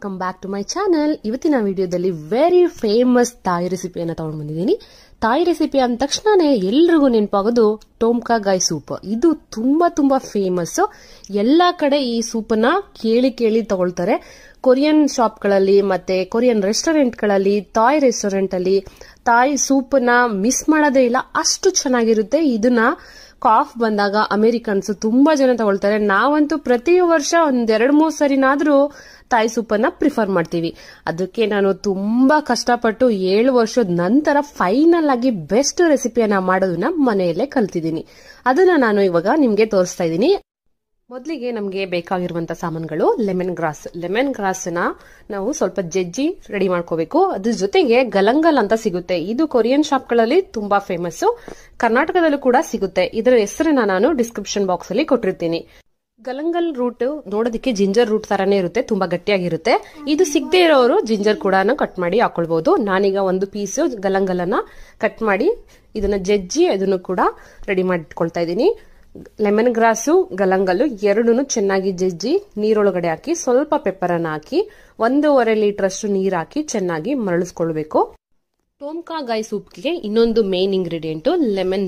Welcome back to my channel. ಇವತ್ತಿನ ವಿಡಿಯೋದಲ್ಲಿ very famous ತಾಯಿ ರೆಸಿಪಿಯನ್ನು ತಗೊಂಡು ಬಂದಿದ್ದೀನಿ. ತಾಯಿ ರೆಸಿಪಿ ಅಂದ ತಕ್ಷಣನೇ ಎಲ್ರಿಗೂ ನೆನಪಾಗೋದು ಟೋಮ್ಕಾ ಗಾಯ್ ಸೂಪ್. ಇದು ತುಂಬಾ ಫೇಮಸ್. ಎಲ್ಲಾ ಕಡೆ ಈ ಸೂಪನ್ನ ಕೇಳಿ ತಗೊಳ್ತಾರೆ. ಕೊರಿಯನ್ ಶಾಪ್ಗಳಲ್ಲಿ ಮತ್ತೆ ಕೊರಿಯನ್ ರೆಸ್ಟೋರೆಂಟ್ಗಳಲ್ಲಿ, ತಾಯಿ ರೆಸ್ಟೋರೆಂಟ್ ಅಲ್ಲಿ ತಾಯಿ ಸೂಪನ್ನ ಮಿಸ್ ಮಾಡೋದೇ ಇಲ್ಲ, ಅಷ್ಟು ಚೆನ್ನಾಗಿರುತ್ತೆ. ಇದನ್ನ ಕಾಫ್ ಬಂದಾಗ ಅಮೆರಿಕನ್ಸ್ ತುಂಬಾ ಜನ ತಗೊಳ್ತಾರೆ. ನಾವಂತೂ ಪ್ರತಿ ವರ್ಷ ಒಂದ್ 2-3 ಸರಿನಾದ್ರೂ ತಾಯಿ ಸೂಪನ್ನ ಪ್ರಿಫರ್ ಮಾಡ್ತೀವಿ. ಅದಕ್ಕೆ ನಾನು ತುಂಬಾ ಕಷ್ಟಪಟ್ಟು 7 ವರ್ಷದ ನಂತರ ಫೈನಲ್ ಆಗಿ ಬೆಸ್ಟ್ ರೆಸಿಪಿಯನ್ನ ಮಾಡೋದನ್ನ ಮನೆಯಲ್ಲೇ ಕಲ್ತಿದ್ದೀನಿ. ಅದನ್ನ ನಾನು ಇವಾಗ ನಿಮ್ಗೆ ತೋರಿಸ್ತಾ ಇದ್ದೀನಿ. ಮೊದಲಿಗೆ ನಮಗೆ ಬೇಕಾಗಿರುವಂತ ಸಾಮಾನುಗಳು ಲೆಮನ್ ಗ್ರಾಸ್ ನ ನಾವು ಸ್ವಲ್ಪ ಜಜ್ಜಿ ರೆಡಿ ಮಾಡ್ಕೋಬೇಕು. ಅದ್ರ ಜೊತೆಗೆ ಗಲಂಗಲ್ ಅಂತ ಸಿಗುತ್ತೆ. ಇದು ಕೊರಿಯನ್ ಶಾಪ್ ಗಳಲ್ಲಿ ತುಂಬಾ ಫೇಮಸ್. ಕರ್ನಾಟಕದಲ್ಲೂ ಕೂಡ ಸಿಗುತ್ತೆ. ಇದರ ಹೆಸರನ್ನ ನಾನು ಡಿಸ್ಕ್ರಿಪ್ಷನ್ ಬಾಕ್ಸ್ ಅಲ್ಲಿ ಕೊಟ್ಟಿರ್ತೀನಿ. ಗಲಂಗಲ್ ರೂಟ್ ನೋಡೋದಕ್ಕೆ ಜಿಂಜರ್ ರೂಟ್ ತರಾನೇ ಇರುತ್ತೆ, ತುಂಬಾ ಗಟ್ಟಿಯಾಗಿರುತ್ತೆ. ಇದು ಸಿಗದೆ ಇರೋರು ಜಿಂಜರ್ ಕೂಡ ಕಟ್ ಮಾಡಿ ಹಾಕೊಳ್ಬಹುದು. ನಾನೀಗ ಒಂದು ಪೀಸ್ ಗಲಂಗಲನ್ನ ಕಟ್ ಮಾಡಿ ಇದನ್ನ ಜಜ್ಜಿ ಅದನ್ನು ಕೂಡ ರೆಡಿ ಮಾಡಿ ಇಟ್ಕೊಳ್ತಾ ಇದ್ದೀನಿ. ಲೆಮನ್ ಗ್ರಾಸು ಗಲಂಗಲ್ಲು ಎರಡೂ ಚೆನ್ನಾಗಿ ಜಜ್ಜಿ ನೀರೊಳಗಡೆ ಹಾಕಿ ಸ್ವಲ್ಪ ಪೆಪ್ಪರ್ ಅನ್ನ ಹಾಕಿ 1.5 ಲೀಟರ್ ಅಷ್ಟು ನೀರ್ ಹಾಕಿ ಚೆನ್ನಾಗಿ ಮರಳಿಸ್ಕೊಳ್ಬೇಕು. ಟೋಮ್ಕಾ ಗಾಯ್ ಸೂಪ್ಗೆ ಇನ್ನೊಂದು ಮೇನ್ ಇಂಗ್ರೀಡಿಯೆಂಟ್ ಲೆಮನ್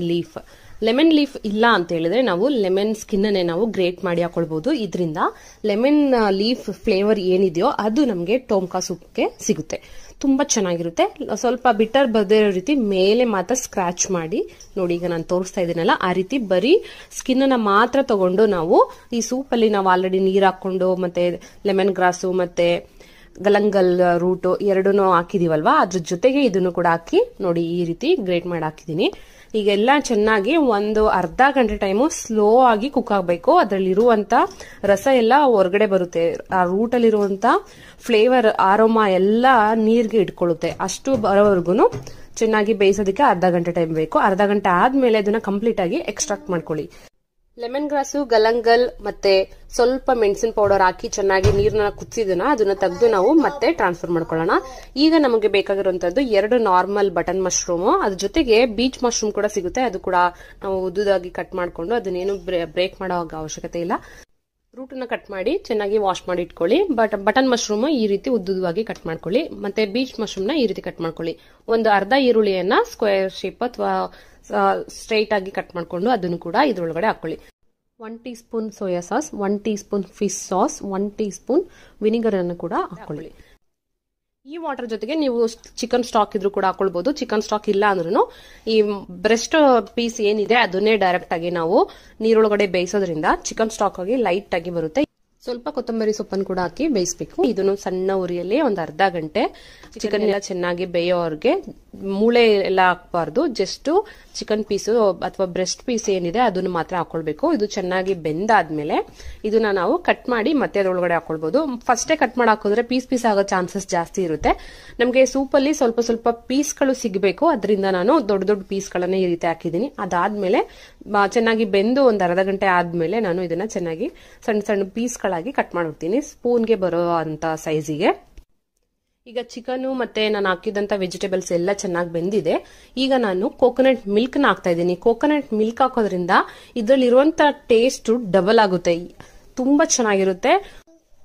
ಲೀಫ್ ಇಲ್ಲ ಅಂತ ಹೇಳಿದ್ರೆ ನಾವು ಲೆಮನ್ ಸ್ಕಿನ್ ಅನ್ನೇ ನಾವು ಗ್ರೇಟ್ ಮಾಡಿ ಹಾಕೊಳ್ಬಹುದು. ಇದರಿಂದ ಲೆಮನ್ ಲೀಫ್ ಫ್ಲೇವರ್ ಏನಿದೆಯೋ ಅದು ನಮಗೆ ಟೋಮ್ಕಾ ಸೂಪ್ಗೆ ಸಿಗುತ್ತೆ. ತುಂಬಾ ಚೆನ್ನಾಗಿರುತ್ತೆ. ಸ್ವಲ್ಪ ಬಿಟರ್ ಬರದೇ ಇರೋ ರೀತಿ ಮೇಲೆ ಮಾತ್ರ ಸ್ಕ್ರಾಚ್ ಮಾಡಿ ನೋಡಿ, ಈಗ ನಾನು ತೋರಿಸ್ತಾ ಇದ್ದೀನಲ್ಲ ಆ ರೀತಿ ಬರೀ ಸ್ಕಿನ್ ಅನ್ನ ಮಾತ್ರ ತಗೊಂಡು ನಾವು ಈ ಸೂಪ್ ಅಲ್ಲಿ ನಾವು ಆಲ್ರೆಡಿ ನೀರ್ ಹಾಕೊಂಡು ಮತ್ತೆ ಲೆಮನ್ ಗ್ರಾಸು ಮತ್ತೆ ಗಲಂಗಲ್ ರೂಟು ಎರಡೂ ಹಾಕಿದೀವಲ್ವಾ, ಅದ್ರ ಜೊತೆಗೆ ಇದನ್ನು ಕೂಡ ಹಾಕಿ ನೋಡಿ ಈ ರೀತಿ ಗ್ರೇಟ್ ಮಾಡಿ ಹಾಕಿದೀನಿ. ಈಗೆಲ್ಲ ಚೆನ್ನಾಗಿ ಒಂದು ಅರ್ಧ ಗಂಟೆ ಟೈಮು ಸ್ಲೋ ಆಗಿ ಕುಕ್ ಆಗಬೇಕು. ಅದರಲ್ಲಿರುವಂತ ರಸ ಎಲ್ಲ ಹೊರಗಡೆ ಬರುತ್ತೆ. ಆ ರೂಟ್ ಅಲ್ಲಿರುವಂತ ಫ್ಲೇವರ್ ಆರೋಮಾ ಎಲ್ಲ ನೀರ್ಗೆ ಇಟ್ಕೊಳ್ಳುತ್ತೆ. ಅಷ್ಟು ಬರೋವರೆಗೂ ಚೆನ್ನಾಗಿ ಬೇಯಿಸೋದಕ್ಕೆ ಅರ್ಧ ಗಂಟೆ ಟೈಮ್ ಬೇಕು. ಅರ್ಧ ಗಂಟೆ ಆದ್ಮೇಲೆ ಅದನ್ನ ಕಂಪ್ಲೀಟ್ ಆಗಿ ಎಕ್ಸ್ಟ್ರಾಕ್ಟ್ ಮಾಡ್ಕೊಳ್ಳಿ. ಲೆಮನ್ ಗ್ರಾಸು ಗಲಂಗಲ್ ಮತ್ತೆ ಸ್ವಲ್ಪ ಮೆಣಸಿನ ಪೌಡರ್ ಹಾಕಿ ಚೆನ್ನಾಗಿ ನೀರ್ನ ಕುದಿಸಿದನ್ನ ಅದನ್ನ ತೆಗೆದು ನಾವು ಮತ್ತೆ ಟ್ರಾನ್ಸ್ಫರ್ ಮಾಡ್ಕೊಳ್ಳೋಣ. ಈಗ ನಮಗೆ ಬೇಕಾಗಿರುವಂತದ್ದು 2 ನಾರ್ಮಲ್ ಬಟನ್ ಮಶ್ರೂಮ್, ಅದ್ರ ಜೊತೆಗೆ ಬೀಚ್ ಮಶ್ರೂಮ್ ಕೂಡ ಸಿಗುತ್ತೆ. ಅದು ಕೂಡ ನಾವು ಉದ್ದುದಾಗಿ ಕಟ್ ಮಾಡ್ಕೊಂಡು ಅದನ್ನೇನು ಬ್ರೇಕ್ ಮಾಡೋ ಅವಶ್ಯಕತೆ ಇಲ್ಲ. ರೂಟ್ ಅನ್ನ ಕಟ್ ಮಾಡಿ ಚೆನ್ನಾಗಿ ವಾಶ್ ಮಾಡಿ ಇಟ್ಕೊಳ್ಳಿ. ಬಟನ್ ಮಶ್ರೂಮ್ ಈ ರೀತಿ ಉದ್ದುದಾಗಿ ಕಟ್ ಮಾಡ್ಕೊಳ್ಳಿ. ಮತ್ತೆ ಬೀಚ್ ಮಶ್ರೂಮ್ ನ ಈ ರೀತಿ ಕಟ್ ಮಾಡ್ಕೊಳ್ಳಿ. ಒಂದು ಅರ್ಧ ಈರುಳ್ಳಿಯನ್ನ ಸ್ಕ್ವೇರ್ ಶೇಪ್ ಅಥವಾ ಸ್ಟ್ರೈಟ್ ಆಗಿ ಕಟ್ ಮಾಡ್ಕೊಂಡು ಅದನ್ನು ಕೂಡ ಇದ್ರೊಳಗಡೆ ಹಾಕೊಳ್ಳಿ. 1 tea spoon soya sauce, 1 tea spoon fish sauce, 1 tea spoon vinegar ಅನ್ನು ಕೂಡ ಹಾಕೊಳ್ಳಿ. ಈ ವಾಟರ್ ಜೊತೆಗೆ ನೀವು ಚಿಕನ್ ಸ್ಟಾಕ್ ಇದ್ರೂ ಕೂಡ ಹಾಕೊಳ್ಬಹುದು. ಚಿಕನ್ ಸ್ಟಾಕ್ ಇಲ್ಲ ಅಂದ್ರೂ ಈ ಬ್ರೆಸ್ಟ್ ಪೀಸ್ ಏನಿದೆ ಅದನ್ನೇ ಡೈರೆಕ್ಟ್ ಆಗಿ ನಾವು ನೀರೊಳಗಡೆ ಬೇಯಿಸೋದ್ರಿಂದ ಚಿಕನ್ ಸ್ಟಾಕ್ ಆಗಿ ಲೈಟ್ ಆಗಿ ಬರುತ್ತೆ. ಸ್ವಲ್ಪ ಕೊತ್ತಂಬರಿ ಸೊಪ್ಪನ್ನು ಕೂಡ ಹಾಕಿ ಬೇಯಿಸಬೇಕು. ಇದನ್ನು ಸಣ್ಣ ಉರಿಯಲ್ಲಿ ಒಂದು ಅರ್ಧ ಗಂಟೆ ಚಿಕನ್ ಎಲ್ಲ ಚೆನ್ನಾಗಿ ಬೇಯೋರ್ಗೆ ಮೂಳೆ ಎಲ್ಲ ಹಾಕಬಾರ್ದು. ಜಸ್ಟ್ ಚಿಕನ್ ಪೀಸು ಅಥವಾ ಬ್ರೆಸ್ಟ್ ಪೀಸ್ ಏನಿದೆ ಅದನ್ನು ಮಾತ್ರ ಹಾಕೊಳ್ಬೇಕು. ಇದು ಚೆನ್ನಾಗಿ ಬೆಂದಾದ್ಮೇಲೆ ಇದನ್ನ ನಾವು ಕಟ್ ಮಾಡಿ ಮತ್ತೆ ಅದರೊಳಗಡೆ ಹಾಕೊಳ್ಬಹುದು. ಫಸ್ಟೇ ಕಟ್ ಮಾಡಿ ಹಾಕಿದ್ರೆ ಪೀಸ್ ಆಗೋ ಚಾನ್ಸಸ್ ಜಾಸ್ತಿ ಇರುತ್ತೆ. ನಮಗೆ ಸೂಪಲ್ಲಿ ಸ್ವಲ್ಪ ಪೀಸ್ಗಳು ಸಿಗಬೇಕು. ಅದರಿಂದ ನಾನು ದೊಡ್ಡ ಪೀಸ್ಗಳನ್ನ ಈ ರೀತಿ ಹಾಕಿದ್ದೀನಿ. ಅದಾದ್ಮೇಲೆ ಚೆನ್ನಾಗಿ ಬೆಂದು ಒಂದು ಅರ್ಧ ಗಂಟೆ ಆದ್ಮೇಲೆ ನಾನು ಇದನ್ನ ಚೆನ್ನಾಗಿ ಸಣ್ಣ ಪೀಸ್ಗಳಾಗಿ ಕಟ್ ಮಾಡಿರ್ತೀನಿ, ಸ್ಪೂನ್ಗೆ ಬರೋ ಅಂತ ಸೈಜಿಗೆ. ಈಗ ಚಿಕನ್ ಮತ್ತೆ ನಾನು ಹಾಕಿದಂತ ವೆಜಿಟೇಬಲ್ಸ್ ಎಲ್ಲ ಚೆನ್ನಾಗಿ ಬೆಂದಿದೆ. ಈಗ ನಾನು ಕೋಕೋನಟ್ ಮಿಲ್ಕ್ ನ ಹಾಕ್ತಾ ಇದ್ದೀನಿ. ಕೋಕೋನಟ್ ಮಿಲ್ಕ್ ಹಾಕೋದ್ರಿಂದ ಇದರಲ್ಲಿರುವಂತ ಟೇಸ್ಟ್ ಡಬಲ್ ಆಗುತ್ತೆ, ತುಂಬಾ ಚೆನ್ನಾಗಿರುತ್ತೆ.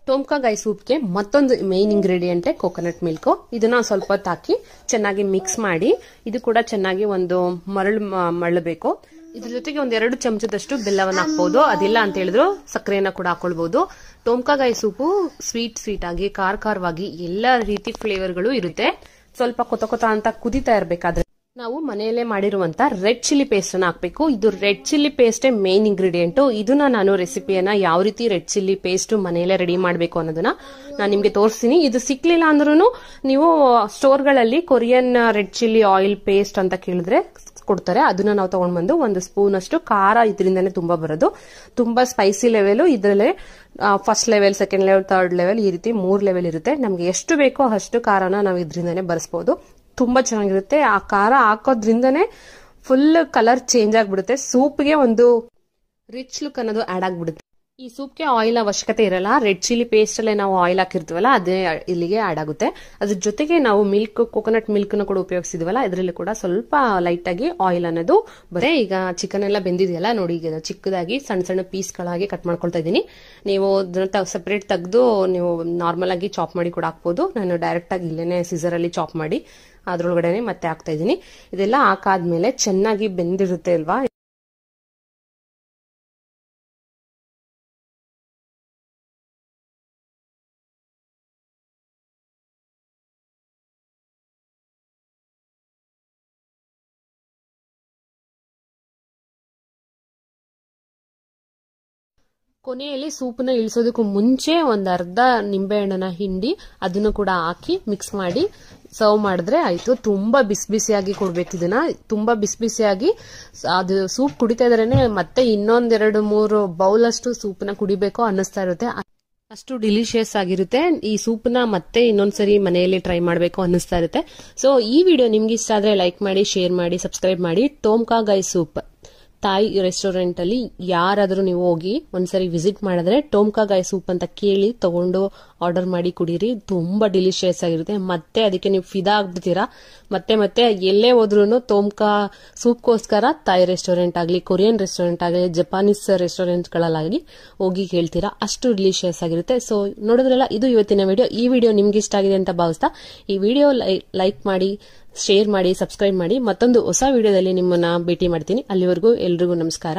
ಟೋಮ್ಕಾ ಗಾಯ್ ಸೂಪ್ಗೆ ಮತ್ತೊಂದು ಮೇನ್ ಇಂಗ್ರೀಡಿಯೆಂಟ್ ಕೋಕೋನಟ್ ಮಿಲ್ಕ್. ಇದನ್ನ ಸ್ವಲ್ಪ ಹೊತ್ತು ಹಾಕಿ ಚೆನ್ನಾಗಿ ಮಿಕ್ಸ್ ಮಾಡಿ ಇದು ಕೂಡ ಚೆನ್ನಾಗಿ ಒಂದು ಮರಳಬೇಕು. ಇದ್ರ ಜೊತೆಗೆ 1-2 ಚಮಚದಷ್ಟು ಬೆಲ್ಲವನ್ನ ಹಾಕಬಹುದು. ಅದಿಲ್ಲ ಅಂತ ಹೇಳಿದ್ರು ಸಕ್ಕರೆಯನ್ನ ಕೂಡ ಹಾಕೊಳ್ಬಹುದು. ಟೋಮ್ಕಾ ಗಾಯ್ ಸೂಪು ಸ್ವೀಟ್ ಆಗಿ ಖಾರವಾಗಿ ಎಲ್ಲ ರೀತಿ ಫ್ಲೇವರ್ಗಳು ಇರುತ್ತೆ. ಸ್ವಲ್ಪ ಕೊತ ಅಂತ ಕುದಿತಾ ಇರಬೇಕಾದ್ರೆ ನಾವು ಮನೆಯಲ್ಲೇ ಮಾಡಿರುವಂತ ರೆಡ್ ಚಿಲ್ಲಿ ಪೇಸ್ಟ್ ಅನ್ನ ಹಾಕಬೇಕು. ಇದು red chilli paste main ingredient. ಇದನ್ನ ನಾನು ರೆಸಿಪಿಯನ್ನ ಯಾವ ರೀತಿ ರೆಡ್ ಚಿಲ್ಲಿ ಪೇಸ್ಟ್ ಮನೆಯಲ್ಲೇ ರೆಡಿ ಮಾಡಬೇಕು ಅನ್ನೋದನ್ನ ನಾನು ನಿಮ್ಗೆ ತೋರಿಸ್ತೀನಿ. ಇದು ಸಿಕ್ಲಿಲ್ಲ ಅಂದ್ರೂ ನೀವು ಸ್ಟೋರ್ಗಳಲ್ಲಿ Korean red chilli oil paste ಅಂತ ಕೇಳಿದ್ರೆ ಕೊಡ್ತಾರೆ. ಅದನ್ನ ನಾವು ತಗೊಂಡ್ ಬಂದು 1 ಸ್ಪೂನ್ ಅಷ್ಟು ಖಾರ ಇದರಿಂದಾನೇ ತುಂಬಾ ಬರೋದು. ತುಂಬಾ ಸ್ಪೈಸಿ ಲೆವೆಲ್ ಇದರಲ್ಲೇ first level, second level, third level ಈ ರೀತಿ 3 ಲೆವೆಲ್ ಇರುತ್ತೆ. ನಮ್ಗೆ ಎಷ್ಟು ಬೇಕೋ ಅಷ್ಟು ಖಾರನ ನಾವು ಇದರಿಂದಾನೇ ಬರೆಸಬಹುದು. ತುಂಬಾ ಚೆನ್ನಾಗಿರುತ್ತೆ. ಆ ಖಾರ ಹಾಕೋದ್ರಿಂದನೇ ಫುಲ್ ಕಲರ್ ಚೇಂಜ್ ಆಗ್ಬಿಡುತ್ತೆ. ಸೂಪ್ಗೆ ಒಂದು ರಿಚ್ ಲುಕ್ ಅನ್ನೋದು ಆಡ್ ಆಗ್ಬಿಡುತ್ತೆ. ಈ ಸೂಪ್ಗೆ ಆಯಿಲ್ ಅವಶ್ಯಕತೆ ಇರಲ್ಲ. ರೆಡ್ ಚಿಲ್ಲಿ ಪೇಸ್ಟ್ ಅಲ್ಲೇ ನಾವು ಆಯಿಲ್ ಹಾಕಿರ್ತೀವಲ್ಲ, ಅದೇ ಇಲ್ಲಿಗೆ ಆಡ್ ಆಗುತ್ತೆ. ಅದ್ರ ಜೊತೆಗೆ ನಾವು ಮಿಲ್ಕ್, ಕೋಕೋನಟ್ ಮಿಲ್ಕ್ ನ ಕೂಡ ಉಪಯೋಗಿಸಿದ್ವಲ್ಲ, ಇದರಲ್ಲಿ ಕೂಡ ಸ್ವಲ್ಪ ಲೈಟ್ ಆಗಿ ಆಯಿಲ್ ಅನ್ನೋದು ಬರೇ. ಈಗ ಚಿಕನ್ ಎಲ್ಲ ಬೆಂದಿದೆಯಲ್ಲ ನೋಡಿ, ಈಗ ಚಿಕ್ಕದಾಗಿ ಸಣ್ಣ ಸಣ್ಣ ಪೀಸ್ಗಳಾಗಿ ಕಟ್ ಮಾಡ್ಕೊಳ್ತಾ ಇದ್ದೀನಿ. ನೀವು ಸಪರೇಟ್ ತೆಗೆದು ನೀವು ನಾರ್ಮಲ್ ಆಗಿ ಚಾಪ್ ಮಾಡಿ ಕೂಡ ಹಾಕ್ಬೋದು. ನಾನು ಡೈರೆಕ್ಟ್ ಆಗಿ ಇಲ್ಲೇನೆ ಸಿಸರ್ ಅಲ್ಲಿ ಚಾಪ್ ಮಾಡಿ ಅದ್ರೊಳಗಡೆನೆ ಮತ್ತೆ ಹಾಕ್ತಾ ಇದ್ದೀನಿ. ಇದೆಲ್ಲ ಹಾಕಾದ್ಮೇಲೆ ಚೆನ್ನಾಗಿ ಬೆಂದಿರುತ್ತೆ ಅಲ್ವಾ. ಕೊನೆಯಲ್ಲಿ ಸೂಪ್ನ ಇಳಿಸೋದಕ್ಕೂ ಮುಂಚೆ ಒಂದ್ ಅರ್ಧ ನಿಂಬೆ ಹಣ್ಣನ್ನ ಹಿಂಡಿ ಅದನ್ನು ಕೂಡ ಹಾಕಿ ಮಿಕ್ಸ್ ಮಾಡಿ ಸರ್ವ್ ಮಾಡಿದ್ರೆ ಆಯ್ತು. ತುಂಬಾ ಬಿಸಿ ಬಿಸಿಯಾಗಿ ಕೊಡ್ಬೇಕು ಇದನ್ನ. ತುಂಬಾ ಬಿಸಿ ಬಿಸಿಯಾಗಿ ಅದು ಸೂಪ್ ಕುಡಿತಾ ಇದ್ರೇನೆ ಮತ್ತೆ ಇನ್ನೊಂದೆರಡು 3 ಬೌಲ್ ಅಷ್ಟು ಸೂಪ್ನ ಕುಡಿಬೇಕು ಅನ್ನಿಸ್ತಾ ಇರುತ್ತೆ. ಅಷ್ಟು ಡಿಲಿಷಿಯಸ್ ಆಗಿರುತ್ತೆ ಈ ಸೂಪ್ನ. ಮತ್ತೆ ಇನ್ನೊಂದ್ಸರಿ ಮನೆಯಲ್ಲಿ ಟ್ರೈ ಮಾಡಬೇಕು ಅನ್ನಿಸ್ತಾ ಇರುತ್ತೆ. ಸೊ ಈ ವಿಡಿಯೋ ನಿಮ್ಗೆ ಇಷ್ಟ ಆದ್ರೆ ಲೈಕ್ ಮಾಡಿ, ಶೇರ್ ಮಾಡಿ, ಸಬ್ಸ್ಕ್ರೈಬ್ ಮಾಡಿ. ಟೋಮ್ಕಾ ಗಾಯ್ ಸೂಪ್ ತಾಯಿ ರೆಸ್ಟೋರೆಂಟ್ ಅಲ್ಲಿ ಯಾರಾದ್ರೂ ನೀವು ಹೋಗಿ ಒಂದ್ಸರಿ ವಿಸಿಟ್ ಮಾಡಿದ್ರೆ ಟೋಮ್ಕಾ ಗಾಯ್ ಸೂಪ್ ಅಂತ ಕೇಳಿ ತಗೊಂಡು ಆರ್ಡರ್ ಮಾಡಿ ಕುಡೀರಿ. ತುಂಬಾ ಡಿಲಿಷಿಯಸ್ ಆಗಿರುತ್ತೆ. ಮತ್ತೆ ಅದಕ್ಕೆ ನೀವು ಫಿದಾ ಆಗ್ಬಿಡ್ತೀರಾ. ಮತ್ತೆ ಮತ್ತೆ ಎಲ್ಲೇ ಹೋದ್ರೂ ಟೋಮ್ಕಾ ಸೂಪ್ಗೋಸ್ಕರ ತಾಯಿ ರೆಸ್ಟೋರೆಂಟ್ ಆಗಲಿ, ಕೊರಿಯನ್ ರೆಸ್ಟೋರೆಂಟ್ ಆಗಲಿ, ಜಪಾನೀಸ್ ರೆಸ್ಟೋರೆಂಟ್ ಗಳಲ್ಲಾಗಲಿ ಹೋಗಿ ಕೇಳ್ತೀರಾ. ಅಷ್ಟು ಡಿಲಿಷಿಯಸ್ ಆಗಿರುತ್ತೆ. ಸೊ ನೋಡಿದ್ರಲ್ಲ, ಇದು ಇವತ್ತಿನ ವಿಡಿಯೋ. ಈ ವಿಡಿಯೋ ನಿಮ್ಗೆ ಇಷ್ಟ ಆಗಿದೆ ಅಂತ ಭಾವಿಸ್ತಾ ಈ ವಿಡಿಯೋ ಲೈಕ್ ಮಾಡಿ, ಶೇರ್ ಮಾಡಿ, ಸಬ್ಸ್ಕ್ರೈಬ್ ಮಾಡಿ. ಮತ್ತೊಂದು ಹೊಸ ವಿಡಿಯೋದಲ್ಲಿ ನಿಮ್ಮನ್ನ ಭೇಟಿ ಮಾಡ್ತೀನಿ. ಅಲ್ಲಿವರೆಗೂ ಎಲ್ರಿಗೂ ನಮಸ್ಕಾರ.